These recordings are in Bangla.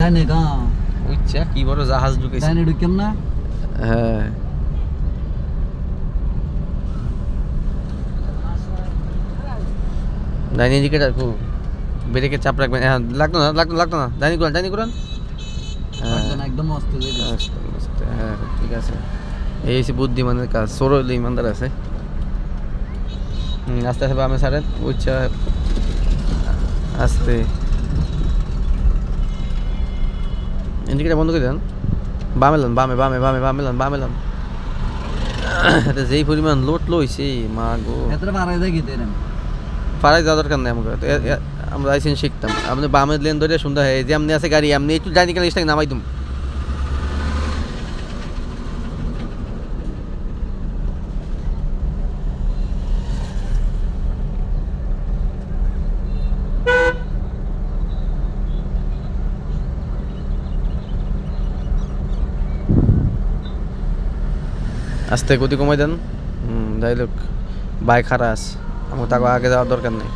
জানি গা উচ্চা কি বড় জাহাজ ঢুকেছে জানি ঢুকেম না হ্যাঁ ডাইনি ইন্ডিকেটার কো ব্রেকে চাপ রাখবেন হ্যাঁ লাগতো না ডাইনি করান একদম মস্ত হ্যাঁ ঠিক আছে এই হচ্ছে বুদ্ধিমানের কাজ সরল ইমানদার আছে আস্তে আস্তে বামে ছাড়েন উচ্চা আস্তে ইন্ডিকেটার বন্ধ করে দেন বামে লন এটা যেই পরিমাণ লোড লইছে মা গো এতটা বাড়াই দেয় কি দেন পাড়ায় যাওয়ার দরকার নেই আমাকে আমরা লাইসেন্স শিখতাম আপনি বামের লেন ধরে সুন্দর হয় যে আপনি আছে গাড়ি আপনি একটু জানি কেন ইস্টাকে নামাই তুম আস্তে গতি কমাই দেন যাই লোক বাইক হারাস আমার তাকে আগে যাওয়ার দরকার নেই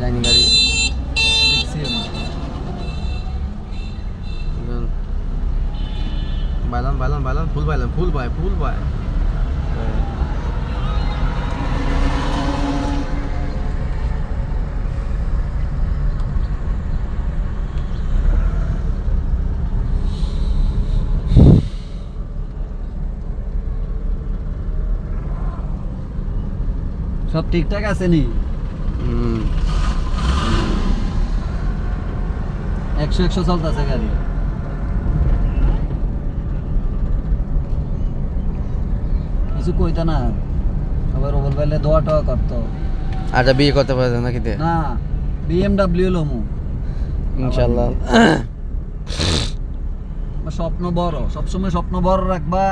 জানি গাড়ি বাইলাম ফুল বাই সব ঠিকঠাক আছে নি 100 চলতেছে গাড়ি কিছু কইতা না আবার ওবল বাইলে দোয়া টোয়া করতো আচ্ছা বিয়ে করতে পারবে নাকি না BMW লমু ইনশাআল্লাহ স্বপ্ন বড় সবসময় স্বপ্ন বড় রাখবা